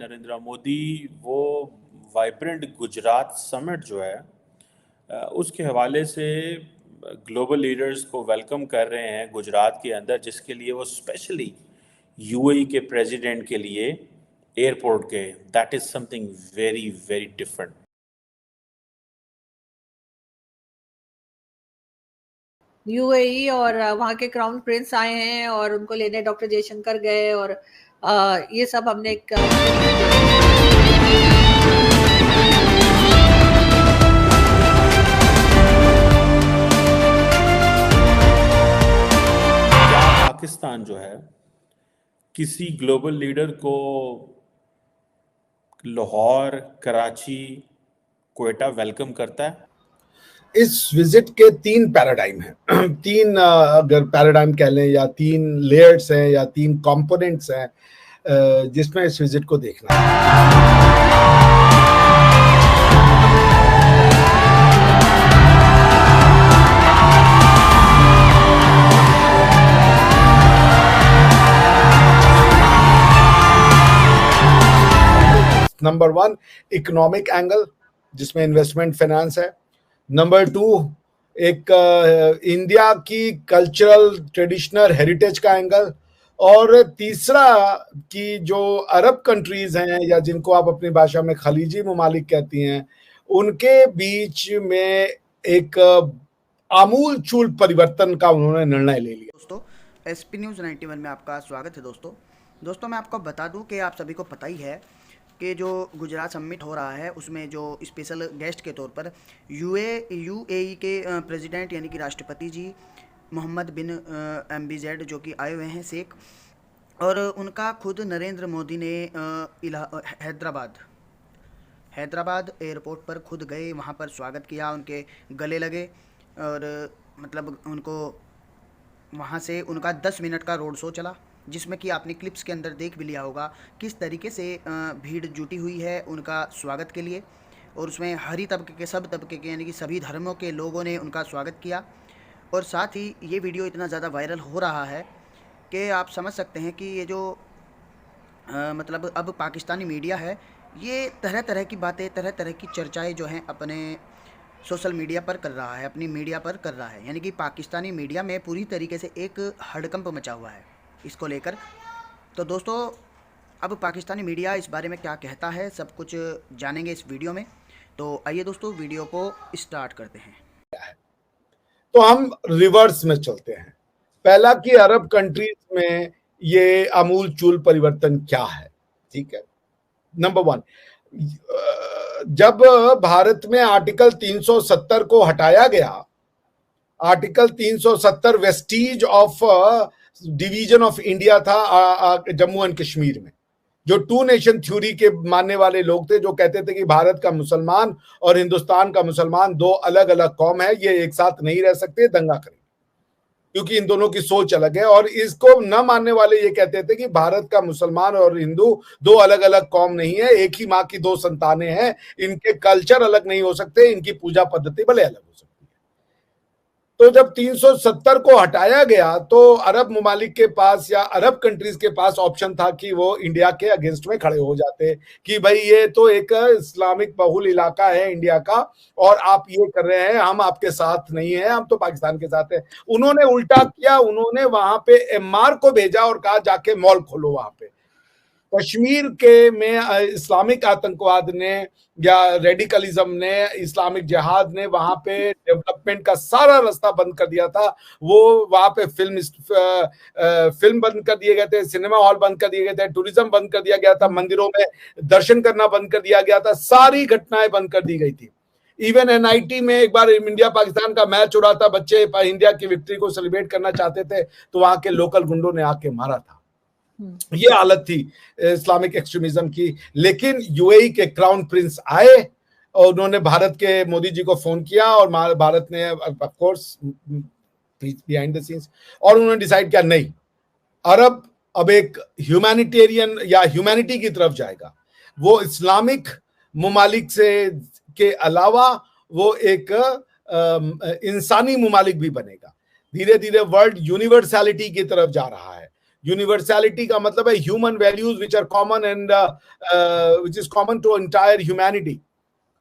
नरेंद्र मोदी वो vibrant Gujarat summit जो है उसके हवाले से ग्लोबल लीडर्स को वेलकम कर रहे हैं गुजरात के अंदर, जिसके लिए वो स्पेशली यूएई के प्रेसिडेंट के लिए एयरपोर्ट गए। That is something very very different. UAE और वहाँ के क्राउन प्रिंस आए हैं और उनको लेने डॉक्टर जयशंकर गए और ये सब हमने क्या पाकिस्तान जो है किसी ग्लोबल लीडर को लाहौर, कराची, क्वेटा वेलकम करता है? इस विजिट के 3 पैराडाइम हैं। 3 अगर पैराडाइम कह लें या 3 लेयर्स हैं या 3 कंपोनेंट्स हैं जिसमें इस विजिट को देखना है। नंबर 1 इकोनॉमिक एंगल जिसमें इन्वेस्टमेंट फाइनेंस है। नंबर 2 एक इंडिया की कल्चरल ट्रेडिशनल हेरिटेज का एंगल, और तीसरा कि जो अरब कंट्रीज हैं या जिनको आप अपनी भाषा में खलीजी ममालिक कहती हैं, उनके बीच में एक आमूल चूल परिवर्तन का उन्होंने निर्णय ले लिया। दोस्तों, एसपी न्यूज़ 91 में आपका स्वागत है। दोस्तों मैं आपको बता दूं कि आप सभी को पता ही है कि जो गुजरात समिट हो रहा है उसमें जो स्पेशल गेस्ट के तौर पर यूएई के प्रेसिडेंट यानी कि राष्ट्रपति जी मोहम्मद बिन MBZ जो कि आए हुए हैं शेख, और उनका खुद नरेंद्र मोदी ने हैदराबाद एयरपोर्ट पर खुद गए, वहाँ पर स्वागत किया, उनके गले लगे और मतलब उनको वहाँ से उनका 10 मिनट का रोड शो चला, जिसमें कि आपने क्लिप्स के अंदर देख भी लिया होगा किस तरीके से भीड़ जुटी हुई है उनका स्वागत के लिए। और उसमें हर तबके के, सब तबके के यानी कि सभी धर्मों के लोगों ने उनका स्वागत किया। और साथ ही ये वीडियो इतना ज़्यादा वायरल हो रहा है कि आप समझ सकते हैं कि ये जो मतलब अब पाकिस्तानी मीडिया है, ये तरह तरह की बातें, तरह तरह की चर्चाएँ जो हैं अपने सोशल मीडिया पर कर रहा है, अपनी मीडिया पर कर रहा है। यानी कि पाकिस्तानी मीडिया में पूरी तरीके से एक हड़कंप मचा हुआ है इसको लेकर। तो दोस्तों, अब पाकिस्तानी मीडिया इस बारे में क्या कहता है सब कुछ जानेंगे इस वीडियो में। तो आइए दोस्तों वीडियो को स्टार्ट करते हैं। तो हम रिवर्स में चलते हैं। पहला कि अरब कंट्रीज में ये आमूल चूल परिवर्तन क्या है, ठीक है। नंबर 1, जब भारत में आर्टिकल 370 को हटाया गया, article 370 Vestige of division of India था जम्मू एंड कश्मीर में, जो 2 नेशन थ्योरी के मानने वाले लोग थे, जो कहते थे कि भारत का मुसलमान और हिंदुस्तान का मुसलमान 2 अलग अलग कौम है, ये एक साथ नहीं रह सकते, दंगा करेंगे, क्योंकि इन दोनों की सोच अलग है। और इसको न मानने वाले ये कहते थे कि भारत का मुसलमान और हिंदू 2 अलग अलग कौम नहीं है, एक ही माँ की 2 संतानें हैं, इनके कल्चर अलग नहीं हो सकते, इनकी पूजा पद्धति भले अलग हो सकती है। तो जब 370 को हटाया गया तो अरब ममालिक के पास या अरब कंट्रीज के पास ऑप्शन था कि वो इंडिया के अगेंस्ट में खड़े हो जाते कि भाई ये तो एक इस्लामिक बहुल इलाका है इंडिया का और आप ये कर रहे हैं, हम आपके साथ नहीं है, हम तो पाकिस्तान के साथ है। उन्होंने उल्टा किया, उन्होंने वहां पे MR को भेजा और कहा जाके मॉल खोलो वहां पे। कश्मीर के में इस्लामिक आतंकवाद ने या रेडिकलिज्म ने, इस्लामिक जिहाद ने वहां पे डेवलपमेंट का सारा रास्ता बंद कर दिया था। वो वहां पे फिल्म बंद कर दिए गए थे, सिनेमा हॉल बंद कर दिए गए थे, टूरिज्म बंद कर दिया गया था, मंदिरों में दर्शन करना बंद कर दिया गया था, सारी घटनाएं बंद कर दी गई थी। इवन NIT में एक बार इंडिया पाकिस्तान का मैच हो रहा था, बच्चे इंडिया की विक्ट्री को सेलिब्रेट करना चाहते थे तो वहां के लोकल गुंडों ने आके मारा था। ये हालत थी इस्लामिक एक्सट्रीमिज्म की। लेकिन यूएई के क्राउन प्रिंस आए और उन्होंने भारत के मोदी जी को फोन किया और भारत ने of course behind the scenes, और उन्होंने डिसाइड किया नहीं, अरब अब एक ह्यूमैनिटेरियन या ह्यूमैनिटी की तरफ जाएगा। वो इस्लामिक ममालिक से के अलावा वो एक इंसानी ममालिक भी बनेगा। धीरे धीरे वर्ल्ड यूनिवर्सैलिटी की तरफ जा रहा है। यूनिवर्सैलिटी का मतलब है human values which are common and which is common to entire humanity.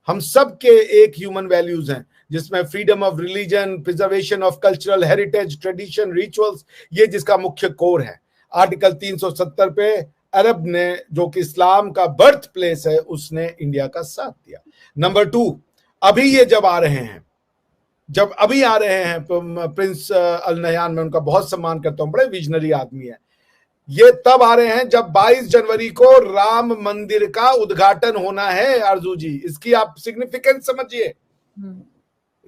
हम सब के एक ह्यूमन वैल्यूज हैं, जिसमें freedom of religion, preservation of cultural heritage, tradition, rituals, ये जिसका मुख्य कोर है। आर्टिकल 370 पे अरब ने, जो कि इस्लाम का बर्थ प्लेस है, उसने इंडिया का साथ दिया। नंबर 2, अभी ये जब आ रहे हैं, प्रिंस अल नह्यान, मैं उनका बहुत सम्मान करता हूं, बड़े विजनरी आदमी है। ये तब आ रहे हैं जब 22 जनवरी को राम मंदिर का उद्घाटन होना है। आरजू जी, इसकी आप सिग्निफिकेंस समझिए।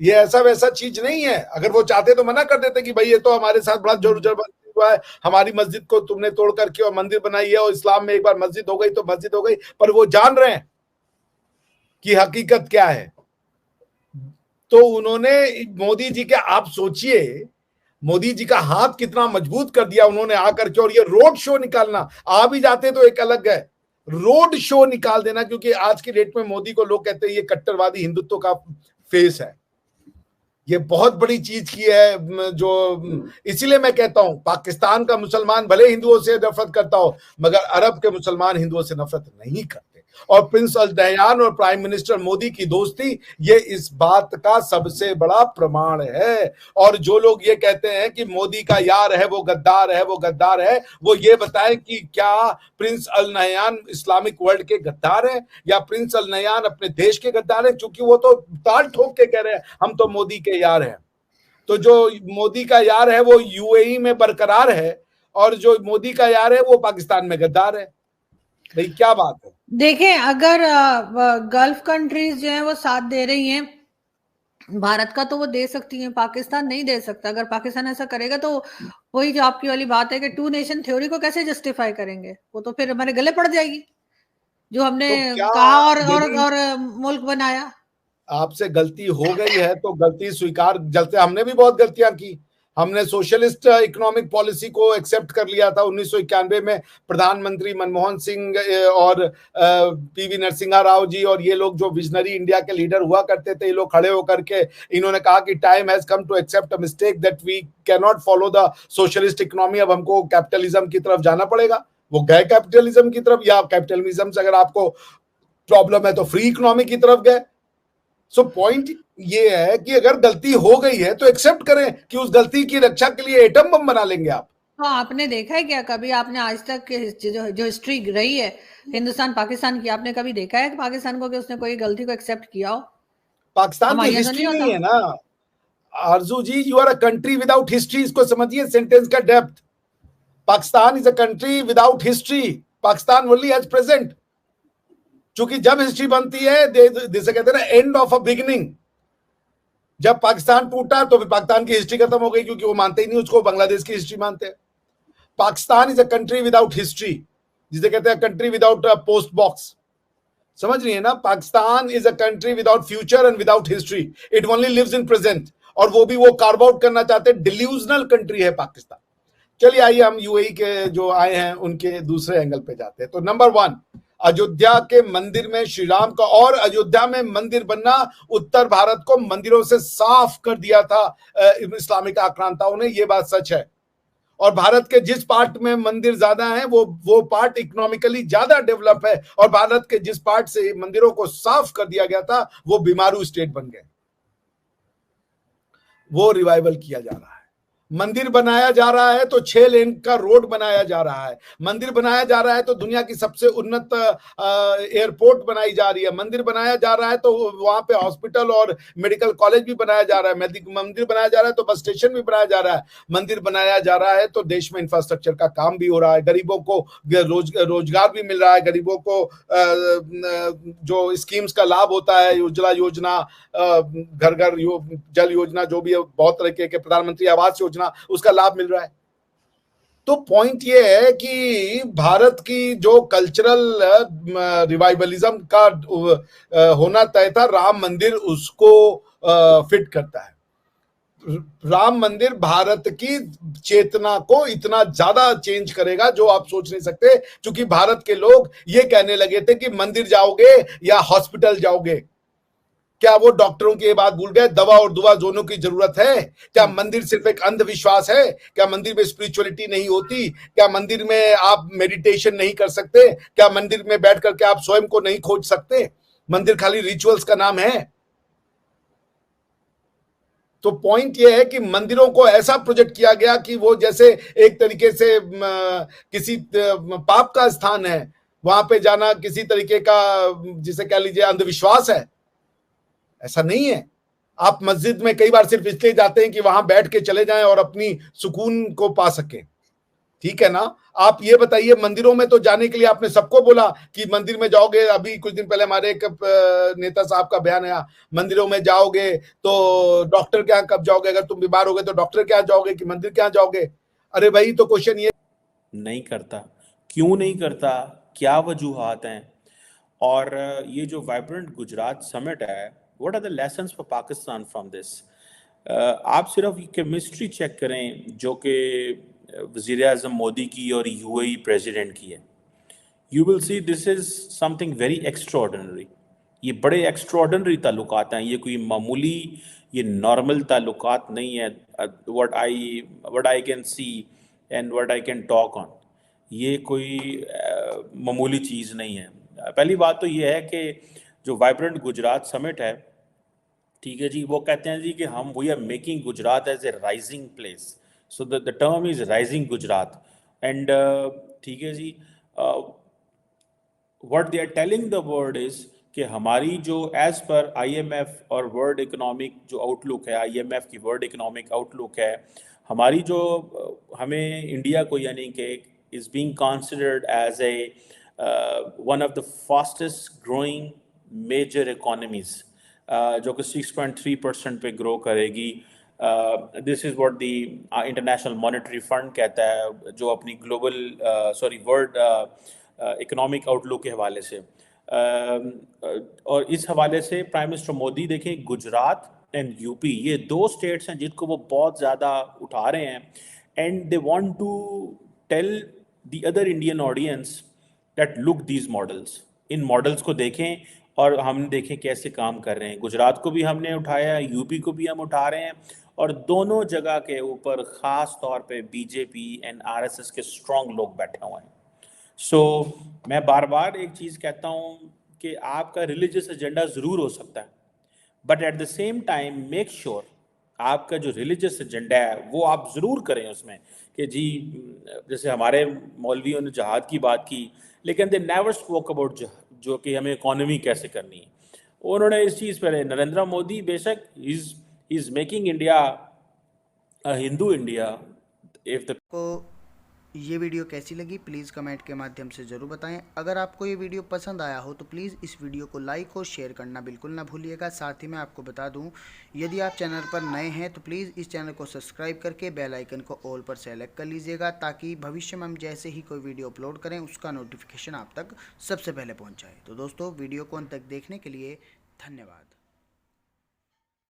ये ऐसा वैसा चीज नहीं है। अगर वो चाहते तो मना कर देते कि भाई ये तो हमारे साथ बड़ा जोर जबरदस्ती हुआ है, हमारी मस्जिद को तुमने तोड़ करके और मंदिर बनाई है, और इस्लाम में एक बार मस्जिद हो गई तो मस्जिद हो गई। पर वो जान रहे हैं कि हकीकत क्या है। तो उन्होंने मोदी जी के, आप सोचिए मोदी जी का हाथ कितना मजबूत कर दिया उन्होंने आकर के। और ये रोड शो निकालना, आ भी जाते तो एक अलग है, रोड शो निकाल देना, क्योंकि आज की डेट में मोदी को लोग कहते हैं ये कट्टरवादी हिंदुत्व का फेस है। ये बहुत बड़ी चीज की है, जो इसीलिए मैं कहता हूं पाकिस्तान का मुसलमान भले हिंदुओं से नफरत करता हो, मगर अरब के मुसलमान हिंदुओं से नफरत नहीं करते। और प्रिंस अल नह्यान और प्राइम मिनिस्टर मोदी की दोस्ती, ये इस बात का सबसे बड़ा प्रमाण है। और जो लोग ये कहते हैं कि मोदी का यार है वो गद्दार है, वो गद्दार है, वो ये बताएं कि क्या प्रिंस अल नह्यान इस्लामिक वर्ल्ड के गद्दार है, या प्रिंस अल नह्यान अपने देश के गद्दार है? क्योंकि वो तो ताल ठोक के कह रहे हैं हम तो मोदी के यार हैं। तो जो मोदी का यार है वो यूएई में बरकरार है, और जो मोदी का यार है वो पाकिस्तान में गद्दार है। भाई क्या बात है। देखें, अगर गल्फ कंट्रीज जो है वो साथ दे रही हैं भारत का, तो वो दे सकती हैं, पाकिस्तान नहीं दे सकता। अगर पाकिस्तान ऐसा करेगा तो वही जो आपकी वाली बात है कि 2 नेशन थ्योरी को कैसे जस्टिफाई करेंगे, वो तो फिर हमारे गले पड़ जाएगी जो हमने तो कहा और मुल्क बनाया। आपसे गलती हो गई है तो गलती स्वीकार, जलते हमने भी बहुत गलतियां की। हमने सोशलिस्ट इकोनॉमिक पॉलिसी को एक्सेप्ट कर लिया था 1991 में। प्रधानमंत्री मनमोहन सिंह और पीवी नरसिम्हा राव जी और ये लोग जो विजनरी इंडिया के लीडर हुआ करते थे, ये लोग खड़े होकर के इन्होंने कहा कि time has come to accept a mistake that we can not follow the socialist economy. अब हमको कैपिटलिज्म की तरफ जाना पड़ेगा। वो गए कैपिटलिज्म की तरफ, या कैपिटलिज्म से अगर आपको प्रॉब्लम है तो फ्री इकोनॉमी की तरफ गए। सो पॉइंट ये है कि अगर गलती हो गई है तो एक्सेप्ट करें कि उस गलती की रक्षा के लिए एटम बम बना लेंगे आप। हाँ, आपने देखा है क्या कभी, आपने आज तक जो हिस्ट्री रही है हिंदुस्तान पाकिस्तान की, आपने कभी देखा है कि पाकिस्तान को कि उसने कोई गलती को एक्सेप्ट किया हो? पाकिस्तान की हिस्ट्री नहीं है ना Arzoo ji. You are a country without history. इसको समझिए सेंटेंस का depth. Pakistan is a country without history. Pakistan only has present. क्योंकि जब हिस्ट्री बनती है, जैसे कहते हैं ना, एंड ऑफ अ बिगिनिंग। जब पाकिस्तान टूटा तो फिर पाकिस्तान की हिस्ट्री खत्म हो गई, क्योंकि वो मानते ही नहीं उसको, बांग्लादेश की हिस्ट्री मानते हैं। Pakistan is a country without history, जिसे कहते हैं कंट्री विदाउट पोस्ट बॉक्स। समझ रही है ना? Pakistan is a country without future and without history. It only lives in present. और वो भी वो कार्व आउट करना चाहते हैं। डिल्यूजनल कंट्री है पाकिस्तान। चलिए आइए हम यूएई के जो आए हैं उनके दूसरे एंगल पे जाते हैं। तो नंबर 1, अयोध्या के मंदिर में श्री राम का, और अयोध्या में मंदिर बनना उत्तर भारत को मंदिरों से साफ कर दिया था इस्लामिक आक्रांताओं ने। ये बात सच है। और भारत के जिस पार्ट में मंदिर ज्यादा है वो पार्ट इकोनॉमिकली ज्यादा डेवलप है। और भारत के जिस पार्ट से मंदिरों को साफ कर दिया गया था वो बीमारू स्टेट बन गए। वो रिवाइवल किया जा रहा है। मंदिर बनाया जा रहा है तो 6 लेन का रोड बनाया जा रहा है। मंदिर बनाया जा रहा है तो दुनिया की सबसे उन्नत एयरपोर्ट बनाई जा रही है। मंदिर बनाया जा रहा है तो वहां पे हॉस्पिटल और मेडिकल कॉलेज भी बनाया जा रहा है। मंदिर बनाया जा रहा है तो बस स्टेशन भी बनाया जा रहा है। मंदिर बनाया जा रहा है तो देश में इंफ्रास्ट्रक्चर का काम भी हो रहा है। गरीबों को रोजगार भी मिल रहा है। गरीबों को जो स्कीम्स का लाभ होता है, उज्ज्वला योजना, घर घर जल योजना, जो भी बहुत तरह के प्रधानमंत्री आवास योजना, उसका लाभ मिल रहा है। तो पॉइंट ये है कि भारत की जो कल्चरल रिवाइवलिज्म का होना तय था, राम मंदिर उसको फिट करता है। राम मंदिर भारत की चेतना को इतना ज्यादा चेंज करेगा जो आप सोच नहीं सकते। क्योंकि भारत के लोग ये कहने लगे थे कि मंदिर जाओगे या हॉस्पिटल जाओगे। क्या वो डॉक्टरों की ये बात भूल गए? दवा और दुआ दोनों की जरूरत है। क्या मंदिर सिर्फ एक अंधविश्वास है? क्या मंदिर में स्पिरिचुअलिटी नहीं होती? क्या मंदिर में आप मेडिटेशन नहीं कर सकते? क्या मंदिर में बैठ करके आप स्वयं को नहीं खोज सकते? मंदिर खाली रिचुअल्स का नाम है? तो पॉइंट ये है कि मंदिरों को ऐसा प्रोजेक्ट किया गया कि वो जैसे एक तरीके से किसी पाप का स्थान है, वहां पे जाना किसी तरीके का, जिसे कह लीजिए, अंधविश्वास है। ऐसा नहीं है। आप मस्जिद में कई बार सिर्फ इसलिए जाते हैं कि वहां बैठ के चले जाएं और अपनी सुकून को पा सकें, ठीक है ना? आप ये बताइए, मंदिरों में तो जाने के लिए आपने सबको बोला कि मंदिर में जाओगे, अभी कुछ दिन पहले हमारे एक नेता साहब का बयान आया, मंदिरों में जाओगे तो डॉक्टर के यहाँ कब जाओगे? अगर तुम बीमार हो गए तो डॉक्टर के यहाँ जाओगे कि मंदिर के यहाँ जाओगे? अरे भाई, तो क्वेश्चन ये नहीं करता। क्यों नहीं करता? क्या वजूहात हैं? और ये जो वाइब्रेंट गुजरात समिट है, what are the lessons for Pakistan from this? आप सिर्फ केमिस्ट्री चेक करें जो कि वज़ीर आज़म मोदी की और यूएई प्रेसिडेंट की है। You will see this is something very extraordinary. ये बड़े एक्स्ट्रॉर्डनरी ताल्लुकात हैं, ये कोई मामूली, ये नॉर्मल ताल्लुकात नहीं है। What I can see and what I can talk on, ये कोई मामूली चीज़ नहीं है। पहली बात तो ये है कि जो वाइब्रेंट गुजरात समिट है, ठीक है जी, वो कहते हैं जी कि हम we are making Gujarat as a rising place, so the term is rising Gujarat. And ठीक है जी, what they are telling the world is कि हमारी जो एज पर आईएमएफ और वर्ल्ड इकोनॉमिक जो आउटलुक है, आईएमएफ की वर्ल्ड इकोनॉमिक आउटलुक है, हमारी जो हमें इंडिया को यानी कि is being considered as a one of the fastest growing major economies, जो कि 6.3% पे ग्रो करेगी। This is what the international monetary fund कहता है, जो अपनी ग्लोबल वर्ल्ड इकोनॉमिक आउटलुक के हवाले से। और इस हवाले से प्राइम मिनिस्टर मोदी देखें, गुजरात एंड यूपी ये दो स्टेट्स हैं जिनको वो बहुत ज़्यादा उठा रहे हैं, and they want to tell the other Indian audience that look these models, इन मॉडल्स को देखें और हम देखें कैसे काम कर रहे हैं। गुजरात को भी हमने उठाया है, यूपी को भी हम उठा रहे हैं, और दोनों जगह के ऊपर ख़ास तौर पे बीजेपी एंड आरएसएस के स्ट्रॉन्ग लोग बैठे हुए हैं। सो मैं बार बार एक चीज़ कहता हूँ कि आपका रिलीजियस एजेंडा ज़रूर हो सकता है, but at the same time make sure आपका जो रिलीजियस एजेंडा है वो आप ज़रूर करें उसमें कि जी, जैसे हमारे मौलवियों ने जहाद की बात की, लेकिन दे नेवर स्पोक अबाउट जो कि हमें इकोनॉमी कैसे करनी है। उन्होंने इस चीज़ पर, नरेंद्र मोदी बेशक is making India a Hindu India. If the को ये वीडियो कैसी लगी प्लीज़ कमेंट के माध्यम से ज़रूर बताएं। अगर आपको ये वीडियो पसंद आया हो तो प्लीज़ इस वीडियो को लाइक और शेयर करना बिल्कुल ना भूलिएगा। साथ ही मैं आपको बता दूं, यदि आप चैनल पर नए हैं तो प्लीज़ इस चैनल को सब्सक्राइब करके बेल आइकन को ऑल पर सेलेक्ट कर लीजिएगा, ताकि भविष्य में हम जैसे ही कोई वीडियो अपलोड करें उसका नोटिफिकेशन आप तक सबसे पहले पहुँच जाए। तो दोस्तों, वीडियो को अंत तक देखने के लिए धन्यवाद।